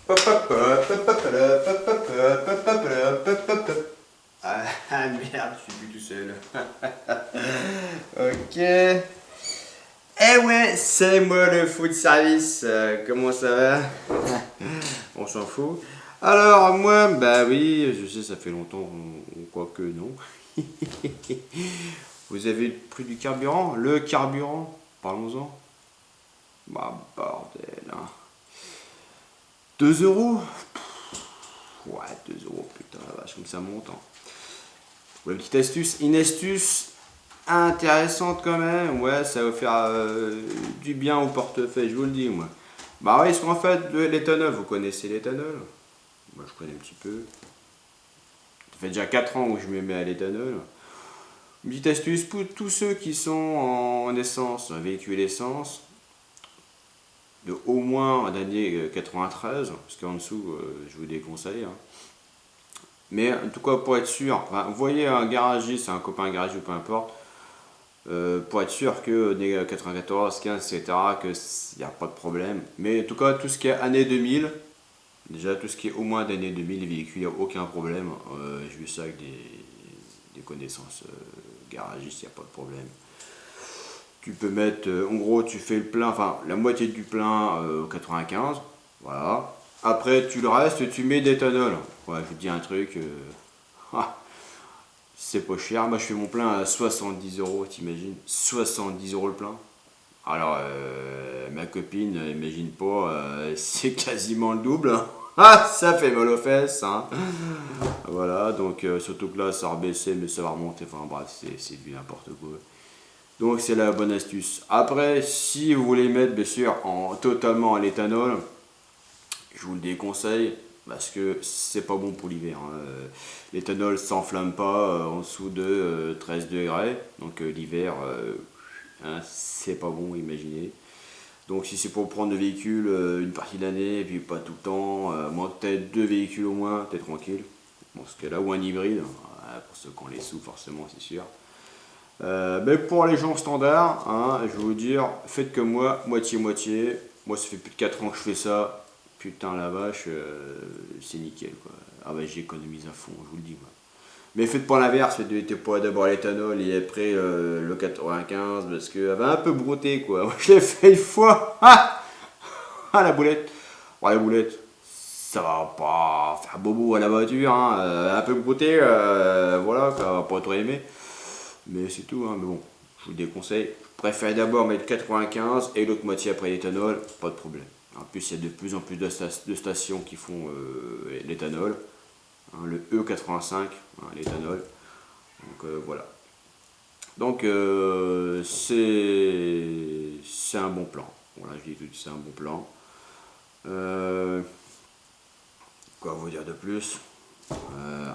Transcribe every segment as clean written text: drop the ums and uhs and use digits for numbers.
Ah merde, je suis plus tout seul. Ok. Eh ouais, c'est moi le food service. Comment ça va? On s'en fout. Alors moi, bah oui, je sais, ça fait longtemps, quoique non. Vous avez pris du carburant? Le carburant? Parlons-en. Bah bordel, hein. 2 euros? Ouais, 2 euros, putain, la vache, comme ça monte, hein. Ouais, une petite astuce, une astuce intéressante quand même. Ouais, ça va faire du bien au portefeuille, je vous le dis, moi. Bah oui, parce qu'en fait, l'éthanol, vous connaissez l'éthanol? Moi, je connais un petit peu. Ça fait déjà 4 ans que je me mets à l'éthanol. Une petite astuce pour tous ceux qui sont en essence, un véhicule essence, de au moins d'année 93, parce qu'en dessous, je vous déconseille, hein. Mais en tout cas, pour être sûr, enfin, vous voyez un garagiste, un copain garagiste ou peu importe, pour être sûr que des 94, 15, etc., qu'il n'y a pas de problème. Mais en tout cas, tout ce qui est année 2000, déjà tout ce qui est au moins d'année 2000, les véhicules, il n'y a aucun problème. J'ai vu ça avec des connaissances garagistes, il n'y a pas de problème. Tu peux mettre, en gros, tu fais le plein, enfin la moitié du plein au 95, voilà. Après, tu le restes, tu mets d'éthanol. Ouais, je vous dis un truc, c'est pas cher. Moi, je fais mon plein à 70 euros, t'imagines? 70 euros le plein. Alors, ma copine, imagine pas, c'est quasiment le double, hein. Ah, ça fait mal aux fesses, hein. Voilà, donc surtout que là, ça a rebaissé, mais ça va remonter. Enfin bref, c'est du n'importe quoi. Donc c'est la bonne astuce. Après, si vous voulez mettre, bien sûr, totalement à l'éthanol, je vous le déconseille parce que c'est pas bon pour l'hiver, hein. L'éthanol s'enflamme pas en dessous de 13 degrés. Donc l'hiver, hein, c'est pas bon, imaginez. Donc si c'est pour prendre le véhicule une partie de l'année et puis pas tout le temps, moi peut-être 2 véhicules au moins, t'es tranquille. Bon, ce cas là, ou un hybride, hein, pour ceux qui ont les sous forcément, c'est sûr. Mais pour les gens standards, hein, je vais vous dire, faites comme moi, moitié-moitié. Moi, ça fait plus de 4 ans que je fais ça. Putain, la vache, c'est nickel, quoi. Ah bah, j'économise à fond, je vous le dis, moi. Mais faites pas l'inverse, faites pas d'abord l'éthanol et après le 95, parce que elle va un peu brouter, quoi. Moi, je l'ai fait une fois. Ah, la boulette. Bon, la boulette, ça va pas faire bobo à la voiture, hein. Un peu brouter, voilà, ça va pas trop aimer. Mais c'est tout, hein. Mais bon, je vous le déconseille. Je préfère d'abord mettre 95 et l'autre moitié après l'éthanol, pas de problème. En plus, il y a de plus en plus de stations qui font l'éthanol, hein, le E85, hein, l'éthanol. Donc voilà. Donc c'est un bon plan. Voilà, je dis tout, c'est un bon plan. Quoi vous dire de plus?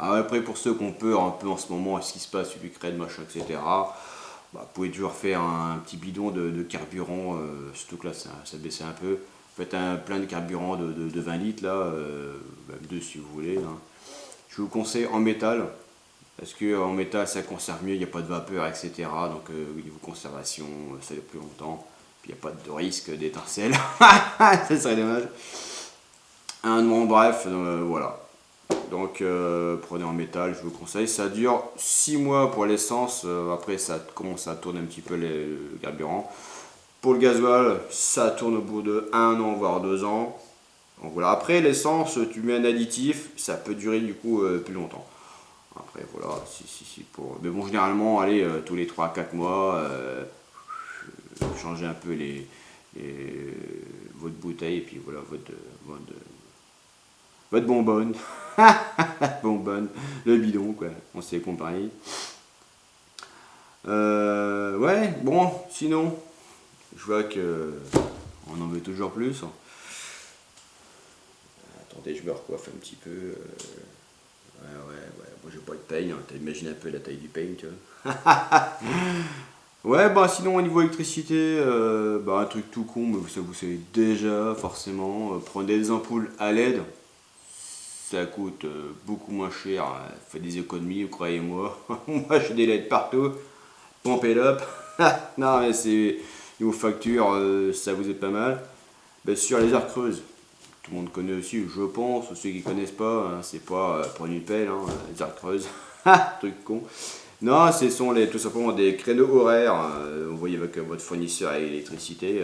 Après, pour ceux qu'on peut un peu en ce moment, ce qui se passe sur l'Ukraine, machin, etc., bah, vous pouvez toujours faire un petit bidon de carburant, surtout que là ça baissait un peu. Faites un plein de carburant de 20 litres, là, même deux si vous voulez, hein. Je vous conseille en métal, parce qu'en métal ça conserve mieux, il n'y a pas de vapeur, etc. Donc niveau conservation, ça dure plus longtemps. Puis il n'y a pas de risque d'étincelle. Ça serait dommage. Bon, bref, voilà. Donc prenez en métal, je vous conseille. Ça dure 6 mois pour l'essence, après ça commence à tourner un petit peu le carburant. Pour le gasoil, ça tourne au bout de 1 an, voire 2 ans. Donc voilà, après l'essence, tu mets un additif, ça peut durer du coup plus longtemps. Après voilà, si, pour... Mais bon, généralement, allez, tous les 3 4 mois, changez un peu votre bouteille et puis voilà, votre bonbonne. Bonbonne, le bidon, quoi. On s'est compris. Ouais, bon, sinon, je vois que on en veut toujours plus. Attendez, je me recoiffe un petit peu. Ouais. Moi, j'ai pas de pain, hein. T'imagines un peu la taille du pain, tu vois. Ouais, bah sinon au niveau électricité, bah un truc tout con, mais vous savez déjà forcément, prenez des ampoules à LED, ça coûte beaucoup moins cher, hein. Fait des économies, croyez-moi. Moi j'ai des LED partout, pompez up. Non mais c'est, niveau facture, ça vous est pas mal. Bah, sur les heures creuses, tout le monde connaît aussi, je pense, ou ceux qui connaissent pas, hein, c'est pas prendre une pelle, hein, les arcs creuses, truc con. Non, ce sont tout simplement des créneaux horaires. Vous voyez avec votre fournisseur à l'électricité.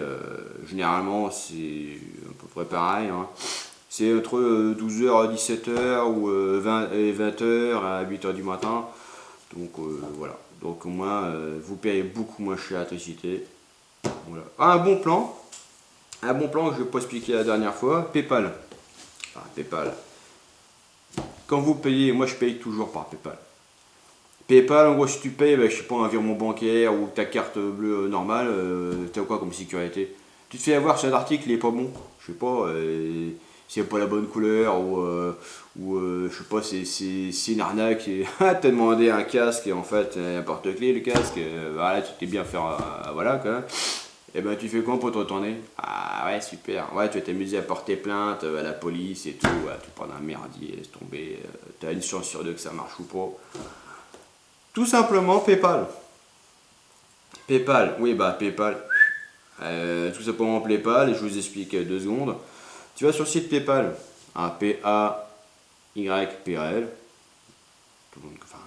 Généralement, c'est à peu près pareil, hein. C'est entre 12h à 17h ou 20h à 8h du matin. Donc voilà. Donc au moins, vous payez beaucoup moins cher l'électricité. Voilà. Un bon plan. Un bon plan que je vais pas expliquer la dernière fois. PayPal. Enfin, PayPal. Quand vous payez, moi je paye toujours par PayPal. PayPal, en gros, si tu payes avec, je sais pas, un virement bancaire ou ta carte bleue normale, t'as quoi comme sécurité? Tu te fais avoir sur un article, il est pas bon. Je sais pas, s'il n'y a pas la bonne couleur je sais pas, c'est une arnaque. T'as demandé un casque et en fait, un porte-clés, le casque, voilà, tu t'es bien fait, voilà quoi. Et ben tu fais quoi pour te retourner? Ah ouais, super. Ouais, tu vas t'amuser à porter plainte à la police et tout. Ouais, tu prends un merdier, laisse tomber. T'as une chance sur deux que ça marche ou pas. Tout simplement PayPal. PayPal, oui, bah PayPal. Tout simplement PayPal, et je vous explique 2 secondes. Tu vas sur le site PayPal, hein, P-A-Y-P-A-L. Tout le monde, enfin,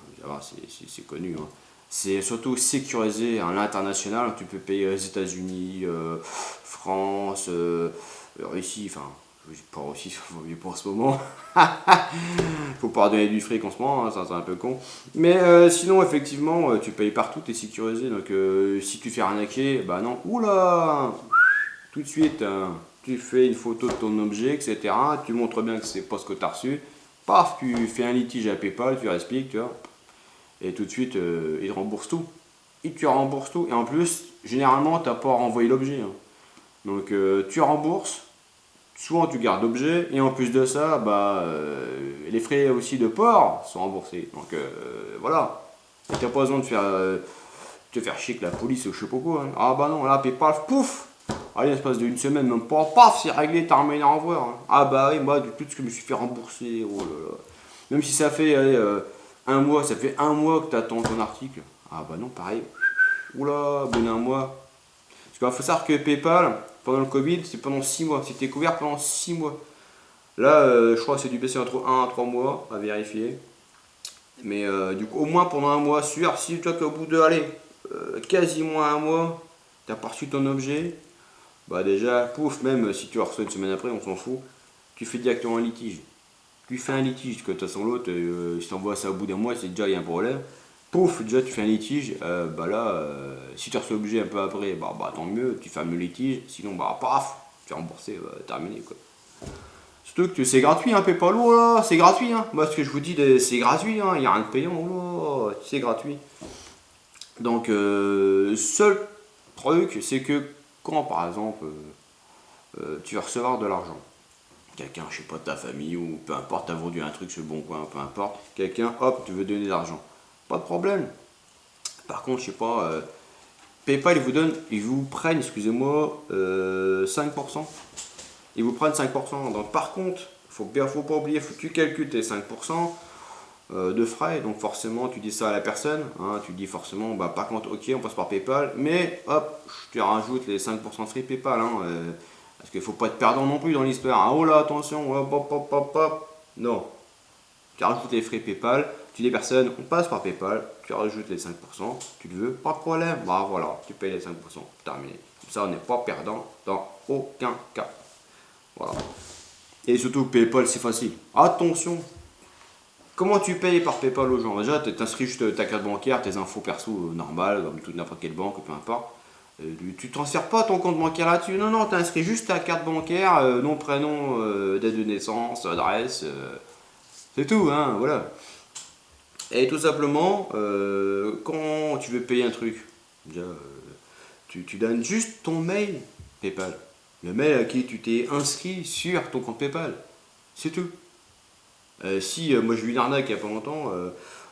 c'est connu, hein. C'est surtout sécurisé à l'international. Tu peux payer aux États-Unis, France, Russie, enfin, pas Russie, pour ce moment. Faut pas donner du fric en ce moment, hein, ça c'est un peu con. Mais sinon, effectivement, tu payes partout, tu es sécurisé. Donc si tu fais arnaquer, bah non, oula, tout de suite, tu fais une photo de ton objet, etc. Tu montres bien que c'est pas ce que tu as reçu. Paf, tu fais un litige à PayPal, tu leur expliques, tu vois. Et tout de suite, ils te remboursent tout. Ils te remboursent tout. Et en plus, généralement, tu n'as pas renvoyé l'objet, hein. Donc tu rembourses. Souvent tu gardes l'objet et en plus de ça, bah, les frais aussi de port sont remboursés. Donc voilà. Tu n'as pas besoin de te faire chier avec la police ou je sais pas quoi, hein. Ah bah non, là, paf, pouf. Allez, l'espace d'une semaine, même pas, paf, c'est réglé, t'as remis à renvoi, hein. Ah bah oui, moi, tout ce que je me suis fait rembourser, oh là là. Même si ça fait allez, un mois, ça fait un mois que tu attends ton article. Ah bah non, pareil. Oula, bon un mois. Parce qu'il faut savoir que PayPal, pendant le Covid, c'est pendant 6 mois. C'était couvert pendant 6 mois. Là, je crois que c'est du baisser entre 1 à 3 mois à vérifier. Mais du coup, au moins pendant un mois sûr, si toi qu'au bout de, allez, quasiment un mois, tu as pas reçu ton objet, bah déjà, pouf, même si tu le reçois une semaine après, on s'en fout, tu fais directement un litige. Tu fais un litige, parce que de toute façon l'autre, si t'envoies ça au bout d'un mois, c'est déjà il y a un problème. Pouf, déjà tu fais un litige, bah là, si tu reçois l'objet un peu après, bah tant mieux, tu fermes le litige, sinon bah paf, tu es remboursé, terminé quoi. Surtout que c'est gratuit, hein, PayPal, oh là, c'est gratuit, hein. Moi ce que je vous dis, c'est gratuit, hein, il n'y a rien de payant, oh là, c'est gratuit. Donc, seul truc, c'est que quand par exemple, tu vas recevoir de l'argent, quelqu'un, je sais pas, de ta famille ou peu importe, t'as vendu un truc sur le bon coin, peu importe, quelqu'un, hop, tu veux donner de l'argent. Pas de problème. Par contre, je sais pas, PayPal, ils vous prennent, excusez-moi, 5%. Ils vous prennent 5%. Donc par contre, faut pas oublier, faut que tu calcules tes 5% de frais. Donc forcément, tu dis ça à la personne, hein, tu dis forcément, bah par contre, ok, on passe par PayPal, mais hop, je te rajoute les 5% de frais PayPal, hein, parce qu'il ne faut pas être perdant non plus dans l'histoire. Ah, oh là, attention, hop, hop, hop, hop, hop. Non. Tu rajoutes les frais PayPal, tu dis personne, on passe par PayPal, tu rajoutes les 5%, tu le veux, pas de problème. Bah voilà, tu payes les 5%, terminé. Comme ça, on n'est pas perdant dans aucun cas. Voilà. Et surtout, PayPal, c'est facile. Attention, comment tu payes par PayPal aux gens? Déjà, tu t'inscris juste ta carte bancaire, tes infos perso normales, comme toute n'importe quelle banque, peu importe. Tu transfères pas ton compte bancaire là-dessus. Non, non, tu inscris juste ta carte bancaire, nom, prénom, date de naissance, adresse. C'est tout, hein, voilà. Et tout simplement, quand tu veux payer un truc, déjà, tu donnes juste ton mail PayPal. Le mail à qui tu t'es inscrit sur ton compte PayPal. C'est tout. Si moi j'ai eu une arnaque il n'y a pas longtemps,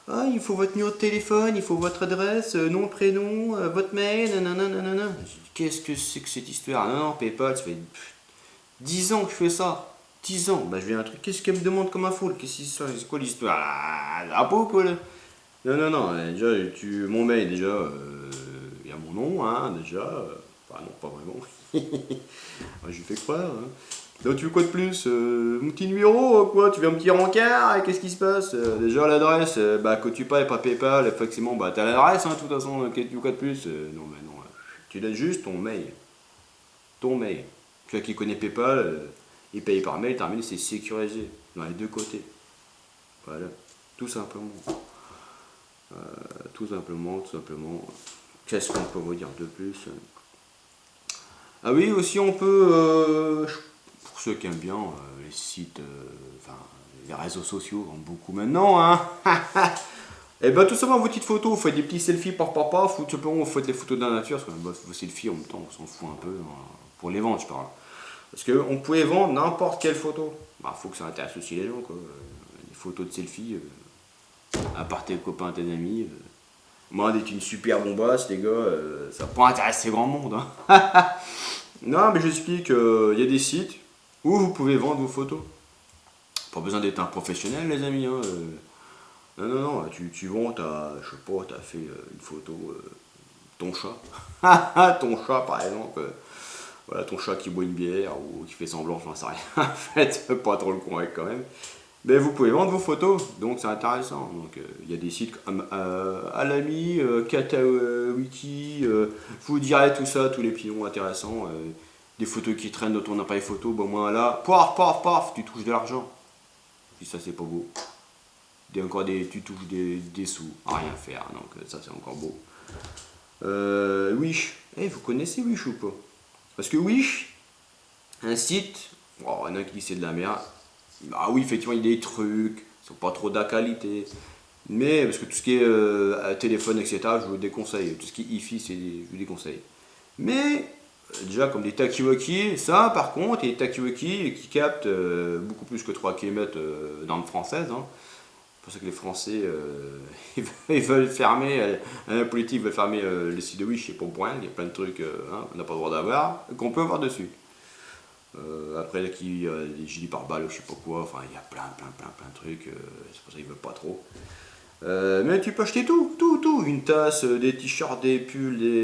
ah, il faut votre numéro de téléphone, il faut votre adresse, nom, prénom, votre mail, nanana, nanana. Qu'est-ce que c'est que cette histoire? Non, non, PayPal, ça fait 10 ans que je fais ça. 10 ans. Bah, je viens un truc, qu'est-ce qu'elle me demande comme info? Qu'est-ce que c'est quoi l'histoire? Ah, la peau, quoi, là. Non, non, non, déjà, mon mail, déjà, il y a mon nom, hein, déjà. Enfin, non, pas vraiment. Moi, je lui fais croire, hein. Donc tu veux quoi de plus mon petit numéro, quoi? Tu veux un petit rencard? Qu'est-ce qui se passe? Déjà l'adresse, bah que tu payes par PayPal, effectivement, bah t'as l'adresse, hein, de toute façon, qu'est-ce que tu veux quoi de plus? Non, mais non, tu donnes juste ton mail. Ton mail. Tu vois qui connaît PayPal, il paye par mail, terminé, c'est sécurisé, dans les deux côtés. Voilà, tout simplement. Tout simplement, tout simplement. Qu'est-ce qu'on peut vous dire de plus? Ah oui, aussi on peut, pour ceux qui aiment bien les sites, enfin les réseaux sociaux, hein, beaucoup maintenant, hein. Et ben tout simplement vos petites photos, vous faites des petits selfies par papa, ou tout simplement vous faites les photos de la nature, parce que bah, vos selfies en même temps on s'en fout un peu, hein, pour les vendre je parle. Parce qu'on pouvait vendre n'importe quelle photo. Bah faut que ça intéresse aussi les gens quoi. Des photos de selfies, à part tes copains, tes amis. Moi d'être une super bombasse les gars, ça va pas intéresser grand monde, hein. Non, mais j'explique, il y a des sites où vous pouvez vendre vos photos. Pas besoin d'être un professionnel, les amis, hein. Non, non, non, tu vends, je sais pas, t'as fait une photo, ton chat. Ton chat, par exemple. Voilà, ton chat qui boit une bière ou qui fait semblant, je n'en sais rien. Faites pas trop le con avec quand même. Mais vous pouvez vendre vos photos, donc c'est intéressant. Donc il y a des sites comme Alami, KataWiki, je vous dirai tout ça, tous les pilons intéressants. Des photos qui traînent dans ton appareil photo, bon moi là, paf, paf, paf, tu touches de l'argent. Puis ça c'est pas beau. Tu touches des sous, à rien faire, donc ça c'est encore beau. Wish, vous connaissez Wish ou pas? Parce que Wish, un site, oh, il y en a qui disent c'est de la merde. Ah oui, effectivement, il y a des trucs, ils sont pas trop de la qualité. Mais, parce que tout ce qui est téléphone, etc., je vous déconseille. Tout ce qui est hi-fi, je vous déconseille. Mais, déjà, comme des Takiwaki, ça, par contre, il y a des Takiwaki qui captent beaucoup plus que 3 km dans le française. Hein. C'est pour ça que les Français, ils veulent fermer, la politique veut fermer les sites de Wish, c'est pour point, il y a plein de trucs hein, on n'a pas le droit d'avoir, qu'on peut avoir dessus. Après, des gilets pare-balles, je sais pas quoi, enfin, il y a plein de trucs, c'est pour ça qu'ils veulent pas trop. Mais tu peux acheter tout, tout, tout, une tasse, des t-shirts, des pulls,